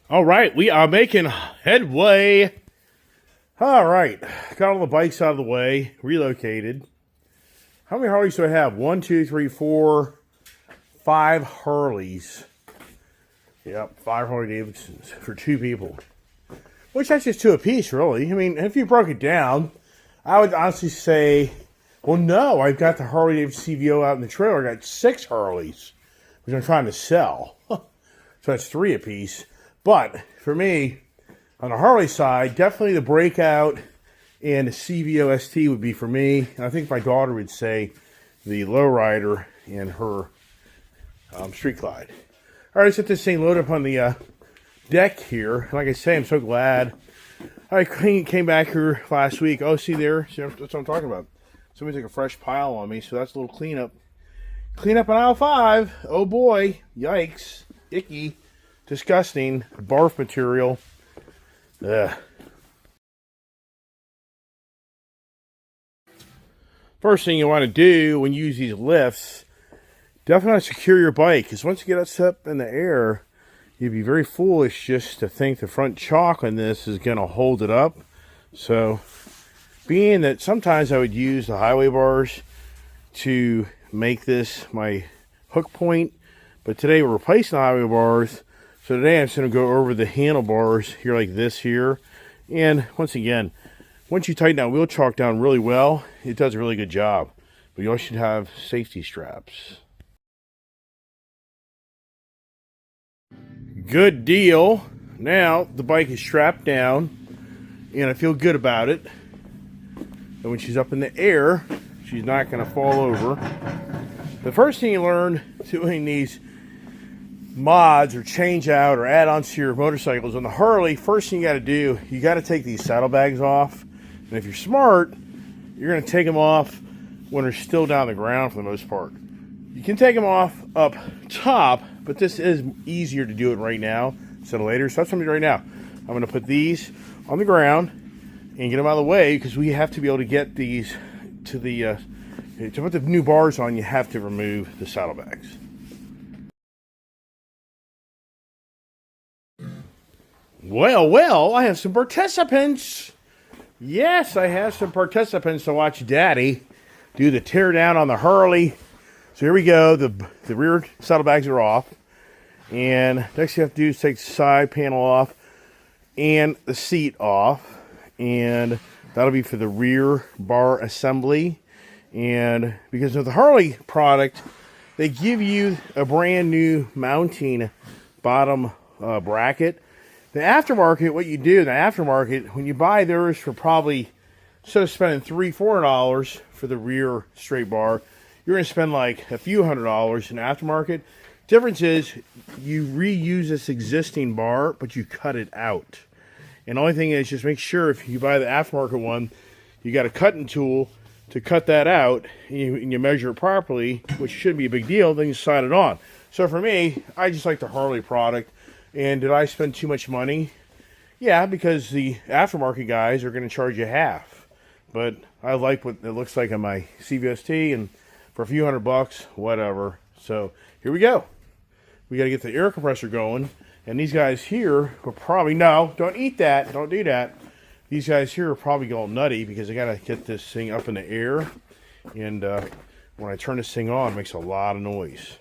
All right, we are making headway. All right, got all the bikes out of the way, relocated. How many Harleys do I have? 1, 2, 3, 4, 5 Harleys. Yep, 5 Harley Davidsons for 2 people. Which that's just 2 apiece, really. I mean, if you broke it down, I would honestly say, well, no, I've got the Harley Davidson CVO out in the trailer. I got 6 Harleys, which I'm trying to sell. So that's 3 apiece. But for me, on the Harley side, definitely the Breakout and the CVO ST would be for me. I think my daughter would say the Lowrider and her Street Glide. All right, let's get this thing loaded up on the deck here. Like I say, I'm so glad. I came back here last week. Oh, see there? See, that's what I'm talking about. Somebody took a fresh pile on me, so that's a little cleanup. Cleanup on aisle 5. Oh boy, yikes, icky, disgusting, barf material. Ugh. First thing you want to do when you use these lifts, definitely want to secure your bike, because once you get it up in the air, you'd be very foolish just to think the front chalk on this is going to hold it up. So, being that sometimes I would use the highway bars to make this my hook point, but today we're replacing the highway bars. So today I'm just going to go over the handlebars here like this here. And once again, once you tighten that wheel chalk down really well, it does a really good job. But you also should have safety straps. Good deal. Now the bike is strapped down and I feel good about it. And when she's up in the air, she's not going to fall over. The first thing you learn doing these mods or change out or add-ons to your motorcycles on the Harley, first thing you got to do, you got to take these saddlebags off. And if you're smart, you're going to take them off when they're still down the ground for the most part. You can take them off up top, but this is easier to do it right now instead of later. So that's what I'm doing right now. I'm going to put these on the ground and get them out of the way, because we have to be able to get these to the to put the new bars on. You have to remove the saddlebags. Well, I have some participants. Yes, I have some participants to watch Daddy do the tear down on the Harley. So here we go. The rear saddlebags are off. And next thing you have to do is take the side panel off and the seat off. And that'll be for the rear bar assembly. And because of the Harley product, they give you a brand new mounting bottom bracket. The aftermarket, what you do in the aftermarket, when you buy theirs for probably, instead of spending $300-400 for the rear straight bar, you're going to spend like a few $100s in the aftermarket. Difference is you reuse this existing bar, but you cut it out. And the only thing is, just make sure if you buy the aftermarket one, you got a cutting tool to cut that out, and you measure it properly, which shouldn't be a big deal, then you slide it on. So for me, I just like the Harley product. And did I spend too much money? Yeah, because the aftermarket guys are going to charge you half. But I like what it looks like on my CVST, and for a few $100, whatever. So here we go. We got to get the air compressor going. And these guys here will probably, no, don't eat that. Don't do that. These guys here are probably going nutty because I got to get this thing up in the air. And when I turn this thing on, it makes a lot of noise.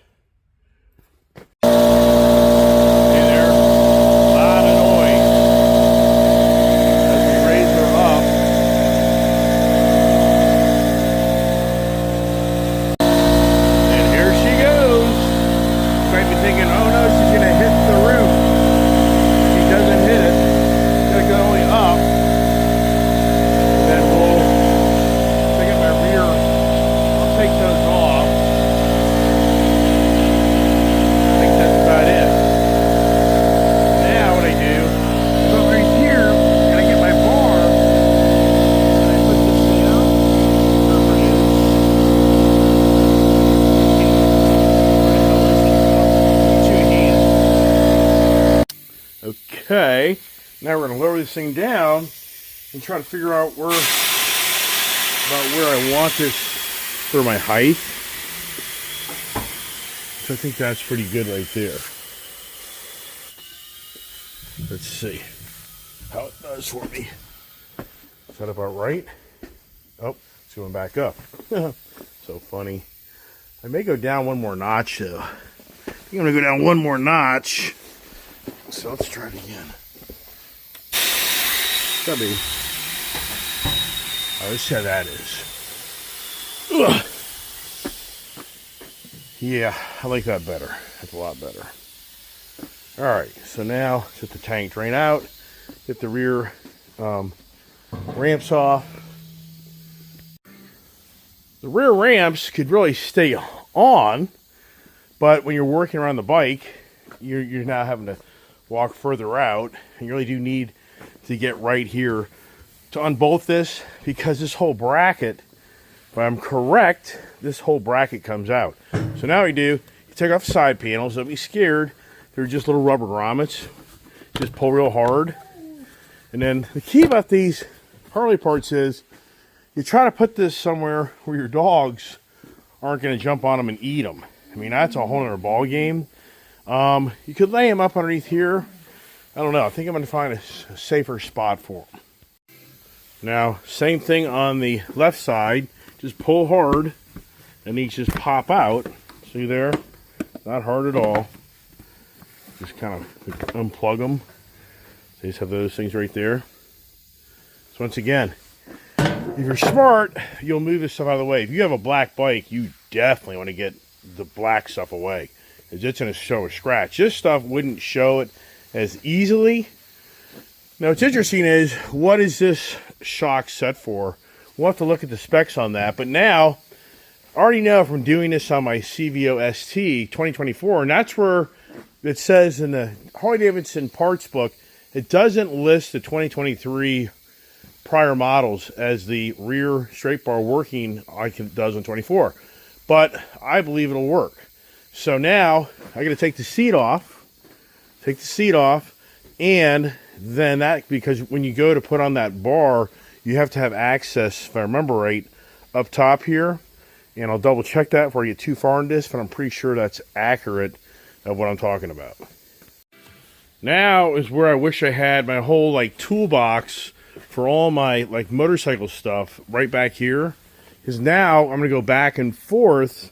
Okay, now we're going to lower this thing down and try to figure out where I want this for my height. So I think that's pretty good right there. Let's see how it does for me. Is that about right? Oh, it's going back up. So funny. I may go down one more notch, though. I think I'm going to go down one more notch. So let's try it again. Gotta be. Oh, let's see how that is. Ugh. Yeah, I like that better. That's a lot better. Alright, so now set the tank drain out. Get the rear ramps off. The rear ramps could really stay on, but when you're working around the bike, you're now having to walk further out, and you really do need to get right here to unbolt this, because this whole bracket, if I'm correct, this whole bracket comes out. So now what you do, you take off the side panels. Don't be scared. They're just little rubber grommets. Just pull real hard. And then the key about these Harley parts is you try to put this somewhere where your dogs aren't going to jump on them and eat them. I mean, that's a whole other ball game. You could lay them up underneath here. I don't know. I think I'm going to find a safer spot for them. Now, same thing on the left side. Just pull hard, and these just pop out. See there? Not hard at all. Just kind of unplug them. So you just have those things right there. So once again, if you're smart, you'll move this stuff out of the way. If you have a black bike, you definitely want to get the black stuff away, because it's going to show a scratch. This stuff wouldn't show it as easily. Now, what's interesting is, what is this shock set for? We'll have to look at the specs on that. But now, I already know from doing this on my CVO ST 2024, and that's where it says in the Harley Davidson parts book, it doesn't list the 2023 prior models as the rear straight bar working like it does on 24. But I believe it'll work. So now, I got to take the seat off. And then that, because when you go to put on that bar, you have to have access, if I remember right, up top here. And I'll double check that before I get too far in this, but I'm pretty sure that's accurate of what I'm talking about. Now is where I wish I had my whole like toolbox for all my like motorcycle stuff right back here. Because now I'm going to go back and forth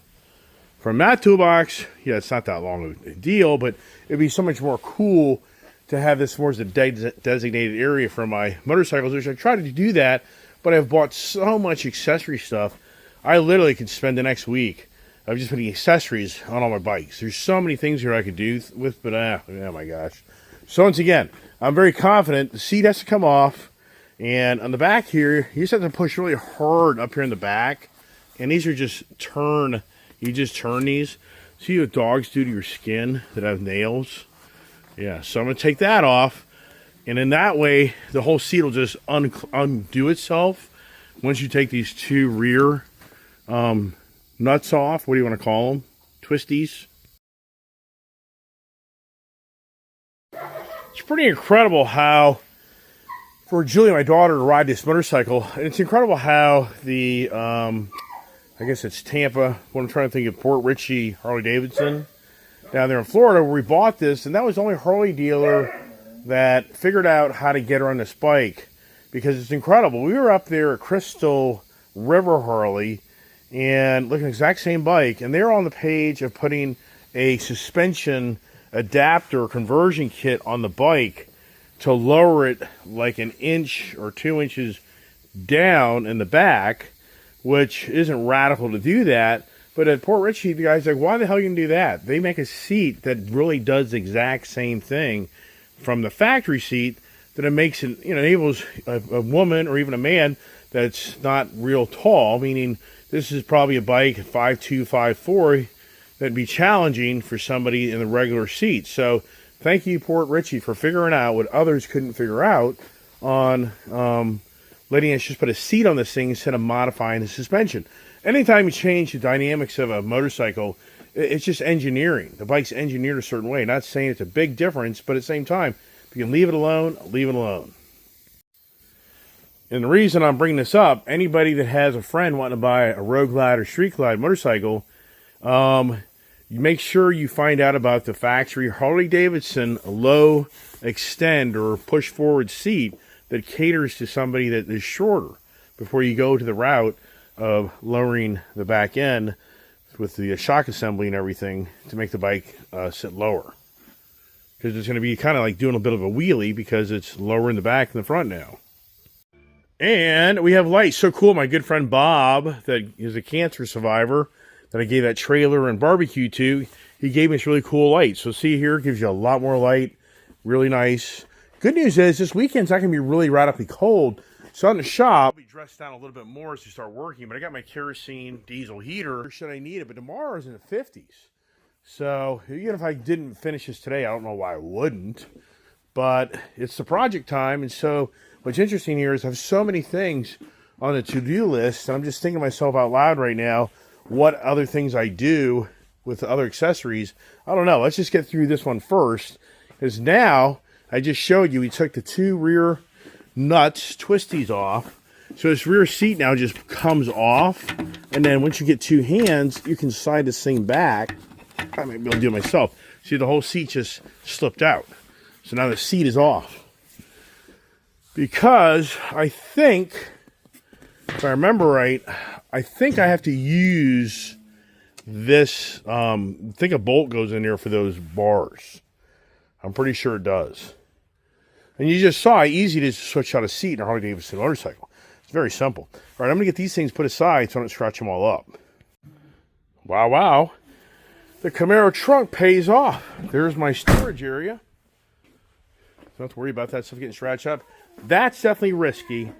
from that toolbox. Yeah, it's not that long of a deal, but it'd be so much more cool to have this more as a designated area for my motorcycles, which I try to do that, but I've bought so much accessory stuff. I literally could spend the next week of just putting accessories on all my bikes. There's so many things here I could do with, but oh my gosh. So once again, I'm very confident. The seat has to come off, and on the back here, you just have to push really hard up here in the back, and these are just turn. You just turn these. See what dogs do to your skin that have nails? Yeah, so I'm going to take that off, and in that way, the whole seat will just undo itself once you take these two rear nuts off. What do you want to call them? Twisties. It's pretty incredible how, for Julie, my daughter, to ride this motorcycle, and it's incredible how the, I guess it's Tampa, what I'm trying to think of, Port Richey, Harley Davidson, down there in Florida, where we bought this, and that was the only Harley dealer that figured out how to get her on this bike, because it's incredible. We were up there at Crystal River Harley, and looking at the exact same bike, and they're on the page of putting a suspension adapter conversion kit on the bike to lower it like an inch or 2 inches down in the back, which isn't radical to do that. But at Port Richey, the guy's like, why the hell are you going to do that? They make a seat that really does the exact same thing from the factory seat, that it makes it, enables a woman or even a man that's not real tall, meaning this is probably a bike 5'2", 5'4", that'd be challenging for somebody in the regular seat. So thank you, Port Richey, for figuring out what others couldn't figure out on letting us just put a seat on this thing instead of modifying the suspension. Anytime you change the dynamics of a motorcycle, it's just engineering. The bike's engineered a certain way. Not saying it's a big difference, but at the same time, if you can leave it alone, leave it alone. And the reason I'm bringing this up, anybody that has a friend wanting to buy a Road Glide or Street Glide motorcycle, you make sure you find out about the factory Harley Davidson low extend or push forward seat that caters to somebody that is shorter before you go to the route of lowering the back end with the shock assembly and everything to make the bike sit lower. Because it's going to be kind of like doing a bit of a wheelie because it's lower in the back than the front now. And we have lights. So cool. My good friend Bob, that is a cancer survivor that I gave that trailer and barbecue to, he gave me this really cool light. So see here, gives you a lot more light. Really nice. Good news is this weekend's not going to be really radically cold. So in the shop, I'll be dressed down a little bit more as we start working. But I got my kerosene diesel heater should I need it. But tomorrow's in the 50s. So even if I didn't finish this today, I don't know why I wouldn't. But it's the project time. And so what's interesting here is I have so many things on the to-do list. And I'm just thinking to myself out loud right now, what other things I do with the other accessories. I don't know. Let's just get through this one first. Because now, I just showed you, we took the two rear nuts, twisties off. So this rear seat now just comes off. And then once you get two hands, you can slide this thing back. I might be able to do it myself. See, the whole seat just slipped out. So now the seat is off. Because I think, if I remember right, I think I have to use this, I think a bolt goes in there for those bars. I'm pretty sure it does. And you just saw how easy it is to switch out a seat in a Harley Davidson motorcycle. It's very simple. All right, I'm going to get these things put aside so I don't scratch them all up. Wow, wow. The Camaro trunk pays off. There's my storage area. Don't have to worry about that stuff getting scratched up. That's definitely risky.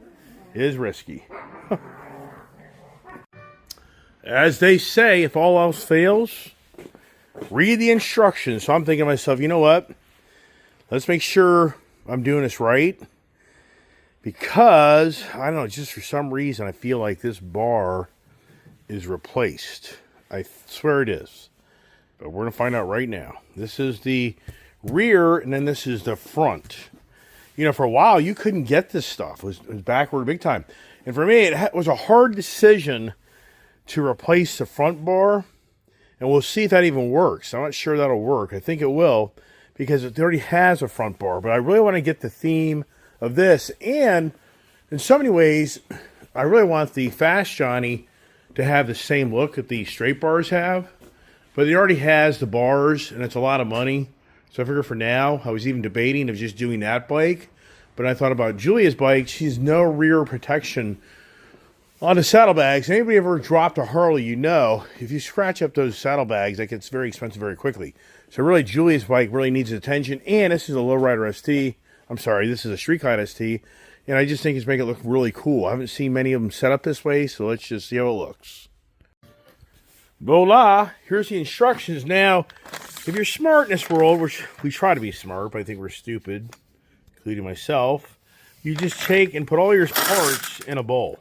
It is risky. As they say, if all else fails, read the instructions. So I'm thinking to myself, you know what? Let's make sure I'm doing this right. Because, I don't know, just for some reason, I feel like this bar is replaced. I swear it is. But we're going to find out right now. This is the rear, and then this is the front. You know, for a while, you couldn't get this stuff. It was backward big time. And for me, it was a hard decision to replace the front bar. And we'll see if that even works. I'm not sure that'll work. I think it will, because it already has a front bar. But I really want to get the theme of this. And in so many ways, I really want the Fast Johnny to have the same look that the straight bars have. But it already has the bars, and it's a lot of money. So I figure for now, I was even debating of just doing that bike. But I thought about Julia's bike. She has no rear protection on the saddlebags. Anybody ever dropped a Harley, you know, if you scratch up those saddlebags, that gets very expensive very quickly. So really, Julia's bike really needs attention. And this is a lowrider ST. I'm sorry, this is a street glide ST. And I just think it's making it look really cool. I haven't seen many of them set up this way, so let's just see how it looks. Voila! Here's the instructions. Now, if you're smart in this world, which we try to be smart, but I think we're stupid, including myself, you just take and put all your parts in a bowl.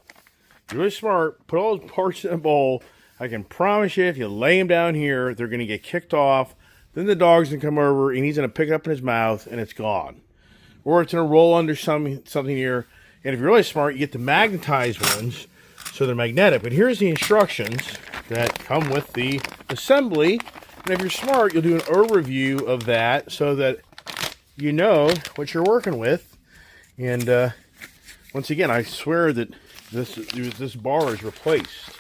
You're really smart, put all those parts in a bowl. I can promise you, if you lay them down here, they're going to get kicked off. Then the dog's going to come over, and he's going to pick it up in his mouth, and it's gone. Or it's going to roll under something here. And if you're really smart, you get the magnetized ones, so they're magnetic. But here's the instructions that come with the assembly. And if you're smart, you'll do an overview of that so that you know what you're working with. And once again, I swear that this bar is replaced.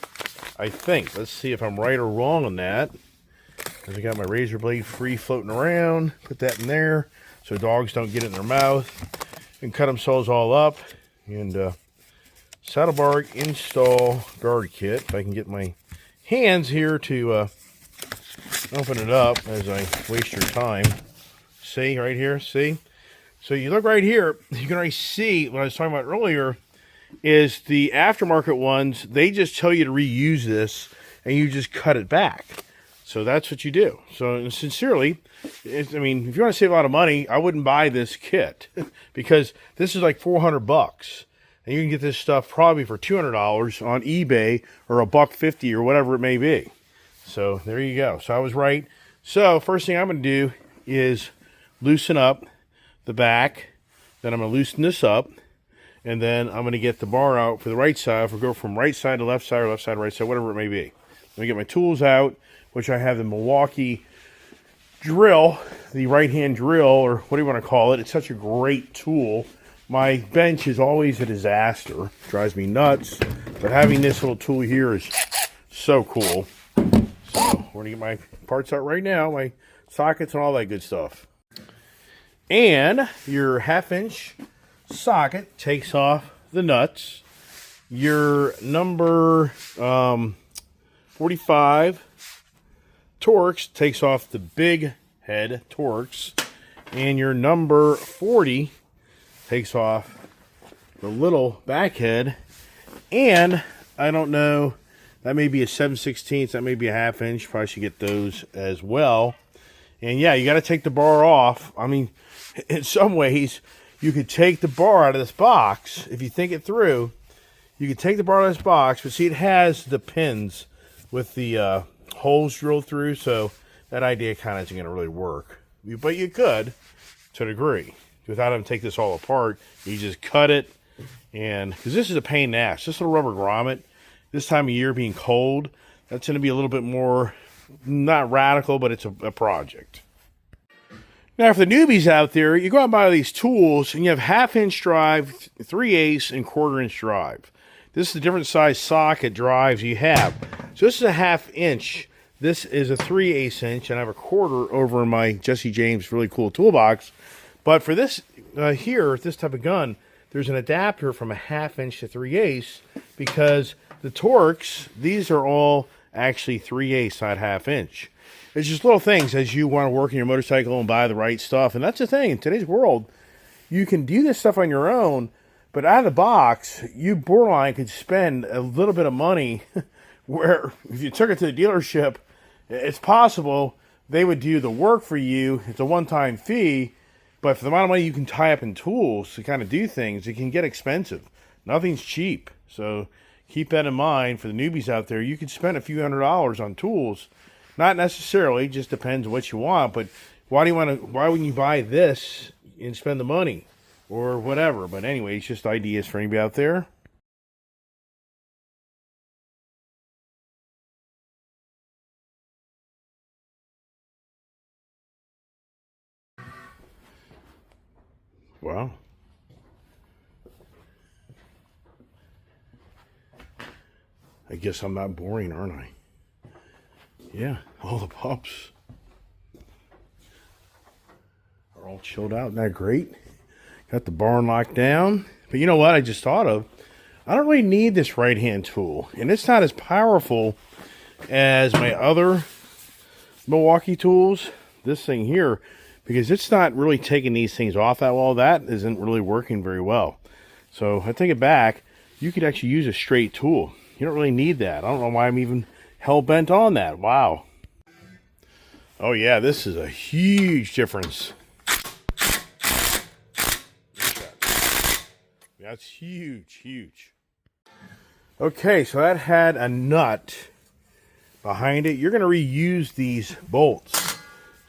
I think. Let's see if I'm right or wrong on that. I got my razor blade free floating around. Put that in there so dogs don't get it in their mouth. And cut themselves all up. And saddle bar install guard kit. If I can get my hands here to open it up as I waste your time. See right here? See? So you look right here. You can already see what I was talking about earlier is the aftermarket ones. They just tell you to reuse this and you just cut it back. So that's what you do. So sincerely, I mean, if you want to save a lot of money, I wouldn't buy this kit because this is like $400. And you can get this stuff probably for $200 on eBay or $150 or whatever it may be. So there you go. So I was right. So first thing I'm going to do is loosen up the back. Then I'm going to loosen this up. And then I'm going to get the bar out for the right side. If we go from right side to left side or left side to right side, whatever it may be. Let me get my tools out, which I have the Milwaukee drill, the right-hand drill, or what do you want to call it. It's such a great tool. My bench is always a disaster. It drives me nuts. But having this little tool here is so cool. So we're going to get my parts out right now, my sockets and all that good stuff. And your 1/2-inch socket takes off the nuts. Your number 45 Torx takes off the big head Torx. And your number 40 takes off the little back head. And I don't know, that may be a 7/16, that may be a 1/2 inch. Probably should get those as well. And yeah, you got to take the bar off. I mean, in some ways, you could take the bar out of this box. If you think it through, you could take the bar out of this box. But see, it has the pins with the holes drilled through. So that idea kind of isn't going to really work. But you could, to a degree. Without having to take this all apart, you just cut it. And because this is a pain in the ass. This little rubber grommet, this time of year being cold, that's going to be a little bit more, not radical, but it's a project. Now, for the newbies out there, you go out and buy these tools, and you have 1/2-inch drive, 3/8, and 1/4-inch drive. This is the different size socket drives you have. So this is a 1/2 inch. This is a 3/8 inch, and I have a 1/4 over in my Jesse James really cool toolbox. But for this here, this type of gun, there's an adapter from a 1/2 inch to 3/8 because the Torx, these are all actually 3/8, not 1/2 inch. It's just little things as you want to work on your motorcycle and buy the right stuff. And that's the thing. In today's world, you can do this stuff on your own, but out of the box, you borderline could spend a little bit of money where if you took it to the dealership, it's possible they would do the work for you. It's a one-time fee, but for the amount of money you can tie up in tools to kind of do things, it can get expensive. Nothing's cheap. So keep that in mind for the newbies out there. You could spend a few $100s on tools. Not necessarily, just depends on what you want, but why wouldn't you buy this and spend the money or whatever? But anyway, it's just ideas for anybody out there. Wow. I guess I'm not boring, aren't I? Yeah, all the pups are all chilled out. Isn't that great? Got the barn locked down. But you know what I just thought of? I don't really need this right-hand tool. And it's not as powerful as my other Milwaukee tools. This thing here, because it's not really taking these things off that well. That isn't really working very well. So I take it back. You could actually use a straight tool. You don't really need that. I don't know why I'm even hell-bent on that. Wow. Oh yeah, this is a huge difference. That's huge, huge. Okay, so that had a nut behind it. You're going to reuse these bolts.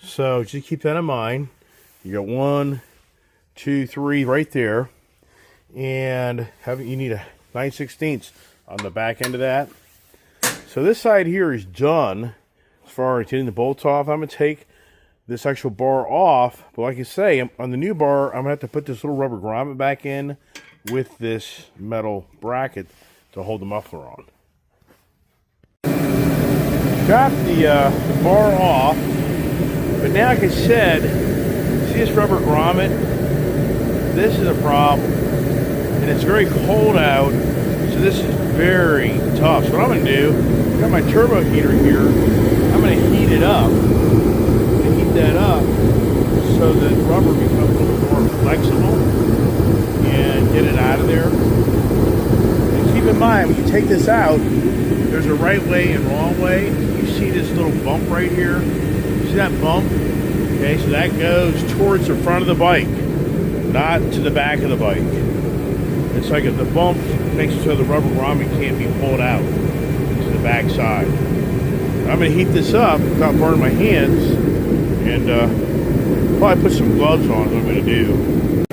So just keep that in mind. You got 1, 2, 3 right there. And you need a 9/16 on the back end of that. So this side here is done as far as getting the bolts off. I'm going to take this actual bar off. But like I say, on the new bar, I'm going to have to put this little rubber grommet back in with this metal bracket to hold the muffler on. Got the bar off. But now, like I said, see this rubber grommet? This is a problem. And it's very cold out. So this is very tough. So what I'm going to do, I've got my turbo heater here. I'm going to heat it up. I'm going to heat that up so that rubber becomes a little more flexible and get it out of there. And keep in mind, when you take this out, there's a right way and wrong way. You see this little bump right here? See that bump? Okay, so that goes towards the front of the bike, not to the back of the bike. It's like if the bump makes it so the rubber grommet can't be pulled out to the back side. I'm going to heat this up without burning my hands, and probably put some gloves on is what I'm going to do.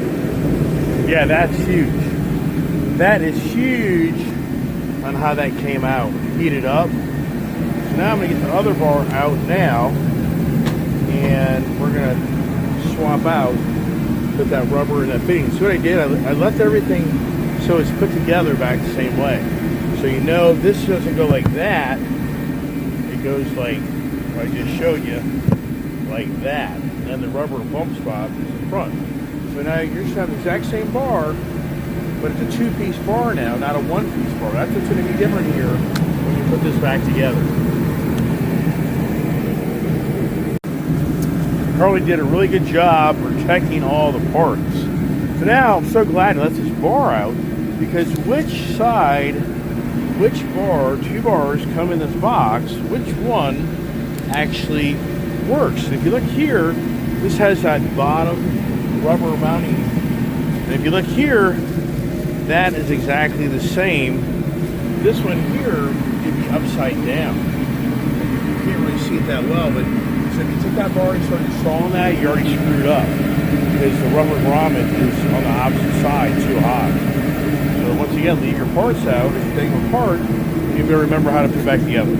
Yeah, that's huge. That is huge on how that came out. Heat it up. So now I'm going to get the other bar out now, and we're going to swap out, put that rubber in that fitting. So what I did, I left everything so it's put together back the same way. So you know this doesn't go like that. It goes like I just showed you, like that. And then the rubber bump spot is in front. So now you're just having the exact same bar, but it's a two-piece bar now, not a one-piece bar. That's what's going to be different here when you put this back together. Harley did a really good job protecting all the parts. So now I'm so glad I let this bar out, because which side, which bar, two bars come in this box, which one actually works. And if you look here, this has that bottom rubber mounting. And if you look here, that is exactly the same. This one here would be upside down. You can't really see it that well, but so if you took that bar and started installing that, you already screwed up, because the rubber grommet is on the opposite side too high. So once again, leave your parts out. If you take them apart, you better remember how to put it back together.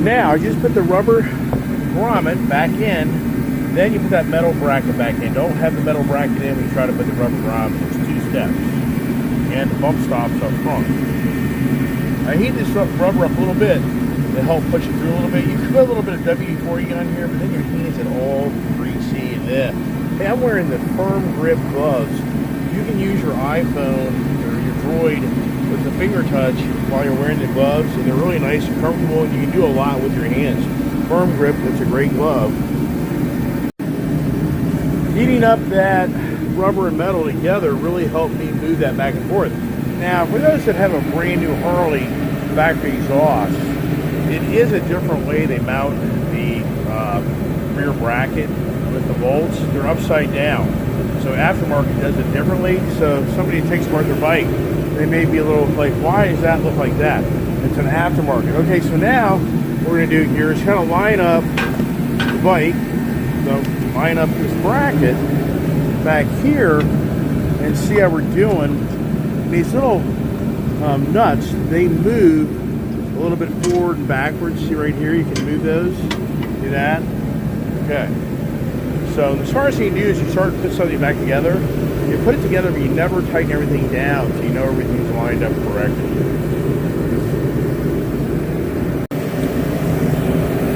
Now, I just put the rubber grommet back in, then you put that metal bracket back in. Don't have the metal bracket in when you try to put the rubber grommet. It's two steps. And the bump stops up front. I heat this rubber up a little bit to help push it through a little bit. You could put a little bit of WD-40 on here, but then your hands are all greasy and Hey, I'm wearing the firm grip gloves. You can use your iPhone or your Droid with the finger touch while you're wearing the gloves, and they're really nice and comfortable, and you can do a lot with your hands. Firm grip, it's a great glove. Heating up that rubber and metal together really helped me move that back and forth. Now, for those that have a brand new Harley factory exhaust, it is a different way they mount the rear bracket with the bolts. They're upside down. So aftermarket does it differently. So if somebody takes apart their bike, they may be a little like, why does that look like that? It's an aftermarket. Okay, so now what we're going to do here is kind of line up the bike. So line up this bracket back here and see how we're doing. These little nuts, they move a little bit forward and backwards. See right here, you can move those. Do that. Okay. So the smartest thing you do is you start to put something back together. You put it together, but you never tighten everything down so you know everything's lined up correctly.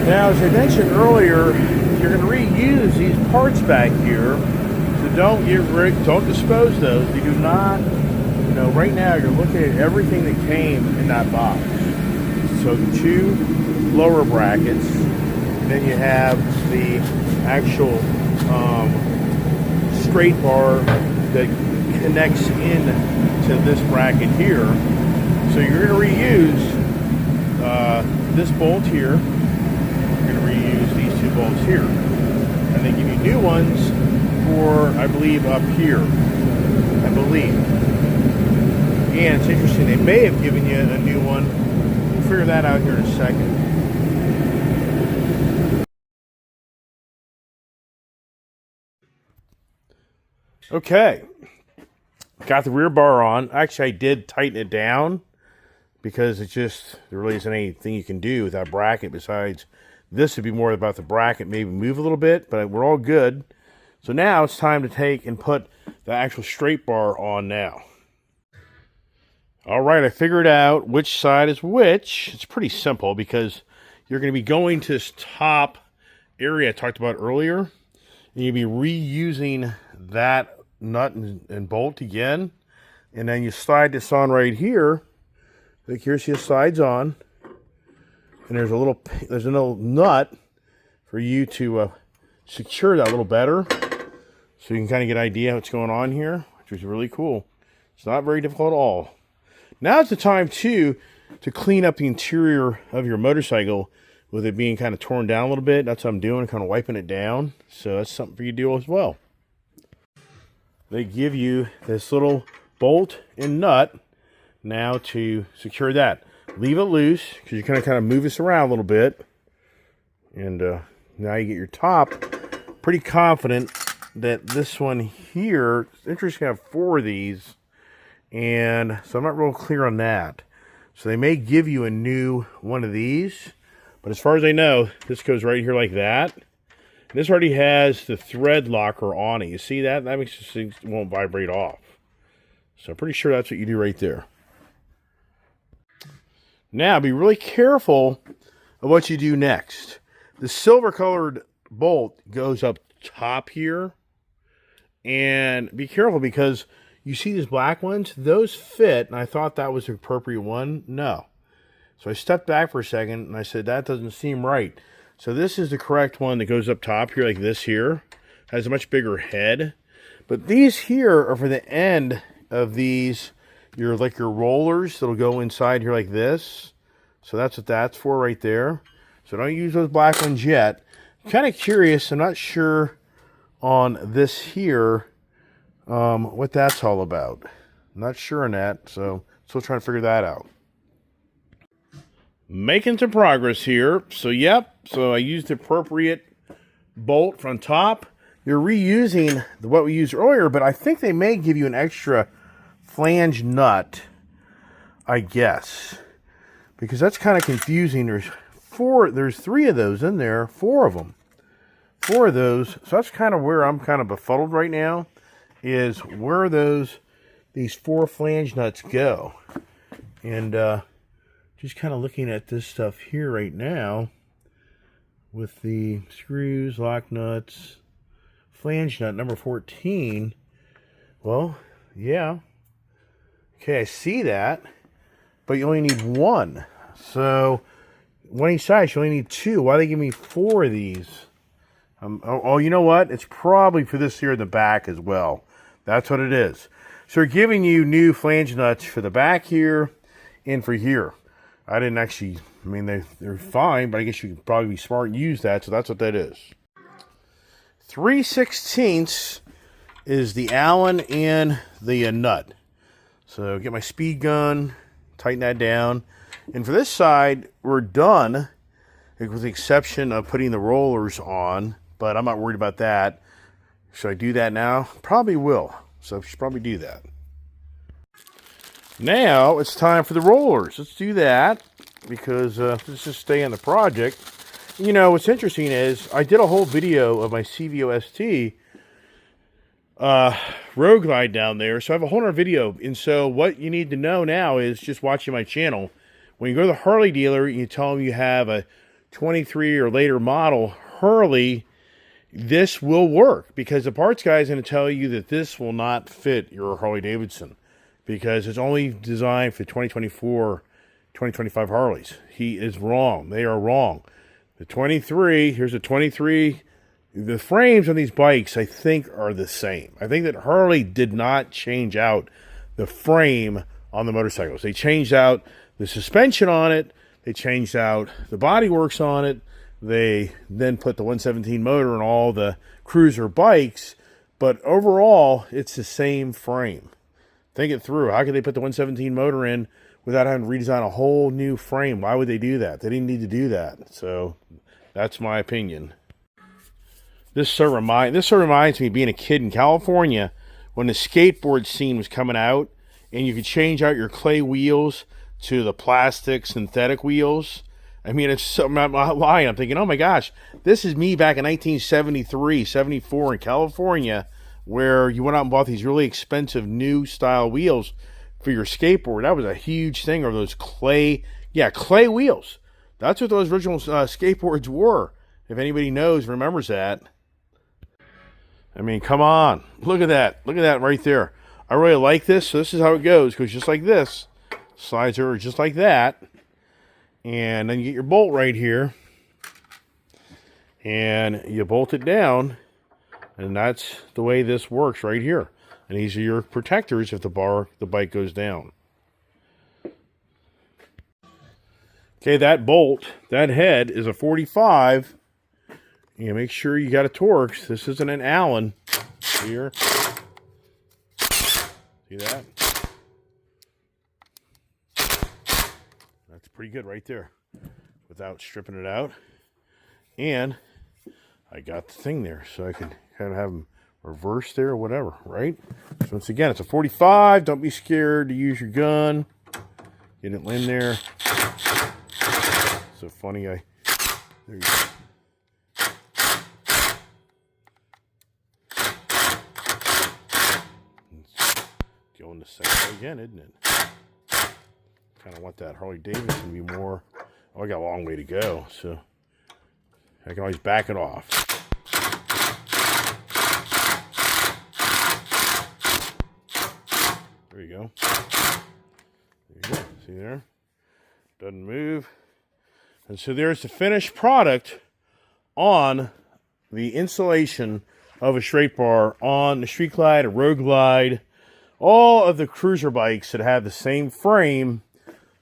Now, as I mentioned earlier, you're going to reuse these parts back here, so don't dispose those. You do not, right now you're looking at everything that came in that box. So the two lower brackets, then you have the actual straight bar that connects in to this bracket here. So you're going to reuse this bolt here. You're going to reuse these two bolts here. And they give you new ones for, I believe, up here. I believe. And it's interesting, they may have given you a new one. We'll figure that out here in a second. Okay, got the rear bar on. Actually, I did tighten it down because there really isn't anything you can do with that bracket besides this would be more about the bracket, maybe move a little bit, but we're all good. So now it's time to take and put the actual straight bar on now. All right, I figured out which side is which. It's pretty simple because you're going to be going to this top area I talked about earlier, and you'll be reusing that nut and bolt again, and then you slide this on right here. Like here, see, it slides on, and there's a little nut for you to secure that a little better, so you can kind of get an idea what's going on here, which is really cool. It's not very difficult at all. Now it's the time to clean up the interior of your motorcycle with it being kind of torn down a little bit. That's what I'm doing, kind of wiping it down. So that's something for you to do as well. They give you this little bolt and nut now to secure that. Leave it loose because you're going to kind of move this around a little bit. And now you get your top. Pretty confident that this one here, it's interesting to have 4 of these. And so I'm not real clear on that. So they may give you a new one of these. But as far as I know, this goes right here like that. And this already has the thread locker on it. You see that? That makes this thing won't vibrate off. So I'm pretty sure that's what you do right there. Now, be really careful of what you do next. The silver colored bolt goes up top here. And be careful because you see these black ones? Those fit, and I thought that was the appropriate one. No. So I stepped back for a second, and I said, that doesn't seem right. So this is the correct one that goes up top here, like this here. Has a much bigger head. But these here are for the end of these, your rollers that'll go inside here like this. So that's what that's for right there. So don't use those black ones yet. I'm kind of curious. I'm not sure on this here what that's all about. I'm not sure on that, so still trying to figure that out. Making some progress here. So yep, so I used the appropriate bolt from top. You're reusing what we used earlier, but I think they may give you an extra flange nut, I guess, because that's kind of confusing. There's 3 of those in there, 4 of them. 4 of those. So that's kind of where I'm kind of befuddled right now, is where these 4 flange nuts go. And just kind of looking at this stuff here right now with the screws, lock nuts, flange nut number 14. Well, yeah. Okay, I see that, but you only need 1. So one each side, you only need 2. Why do they give me 4 of these? Oh, you know what? It's probably for this here in the back as well. That's what it is. So they're giving you new flange nuts for the back here and for here. I didn't actually, I mean, they're fine, but I guess you could probably be smart and use that, so that's what that is. 3/16 is the Allen and the nut. So get my speed gun, tighten that down. And for this side, we're done, with the exception of putting the rollers on, but I'm not worried about that. Should I do that now? Probably will. So I should probably do that. Now it's time for the rollers. Let's do that because let's just stay on the project. You know, what's interesting is I did a whole video of my CVOST road glide down there. So I have a whole other video. And so what you need to know now is just watching my channel. When you go to the Harley dealer and you tell them you have a 23 or later model Harley, this will work because the parts guy is going to tell you that this will not fit your Harley Davidson because it's only designed for 2024, 2025 Harleys. He is wrong. They are wrong. The 23, here's a 23. The frames on these bikes, I think, are the same. I think that Harley did not change out the frame on the motorcycles. They changed out the suspension on it. They changed out the bodyworks on it. They then put the 117 motor on all the cruiser bikes. But overall, it's the same frame. Think it through. How could they put the 117 motor in without having to redesign a whole new frame? Why would they do that? They didn't need to do that. So that's my opinion. This sort of reminds me of being a kid in California when the skateboard scene was coming out and you could change out your clay wheels to the plastic synthetic wheels. I mean, it's something, I'm not lying. I'm thinking, oh my gosh, this is me back in 1973, 74 in California, where you went out and bought these really expensive new style wheels for your skateboard. That was a huge thing, or those clay wheels. That's what those original skateboards were. If anybody knows, remembers that. I mean, come on. Look at that. Look at that right there. I really like this. So this is how it goes. It goes just like this. Slides over just like that. And then you get your bolt right here. And you bolt it down. And that's the way this works right here. And these are your protectors if the bike goes down. Okay, that bolt, that head is a 45. You make sure you got a Torx. This isn't an Allen. Here. See that? That's pretty good right there. Without stripping it out. And I got the thing there. So I can kind of have them reverse there or whatever, right? So once again, it's a 45. Don't be scared to use your gun. Get it in there. So funny, there you go. It's going the same way again, isn't it? Kind of want that Harley Davidson to be more. Oh, I got a long way to go, so I can always back it off. There you go. There you go. See there? Doesn't move. And so there's the finished product on the installation of a straight bar on the Street Glide, a Road Glide, all of the cruiser bikes that have the same frame.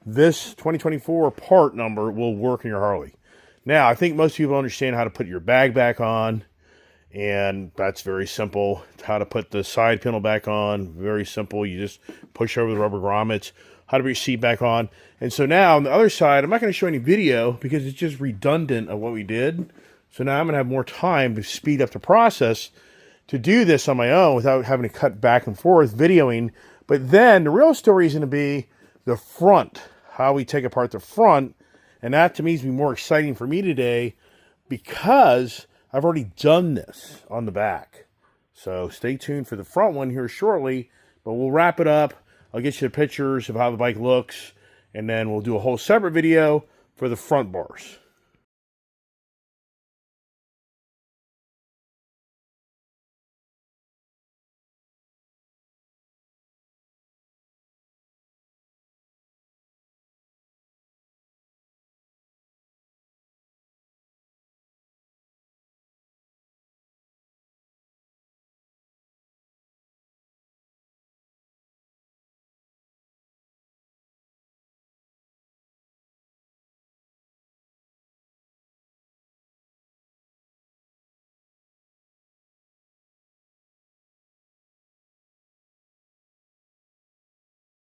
This 2024 part number will work in your Harley. Now, I think most people understand how to put your bag back on, and that's very simple. How to put the side panel back on, very simple. You just push over the rubber grommets. How to put your seat back on. And so now, on the other side, I'm not going to show any video because it's just redundant of what we did. So now I'm going to have more time to speed up the process to do this on my own without having to cut back and forth videoing. But then the real story is going to be the front, how we take apart the front. And that to me is going to be more exciting for me today because I've already done this on the back. So stay tuned for the front one here shortly, but we'll wrap it up. I'll get you the pictures of how the bike looks, and then we'll do a whole separate video for the front bars.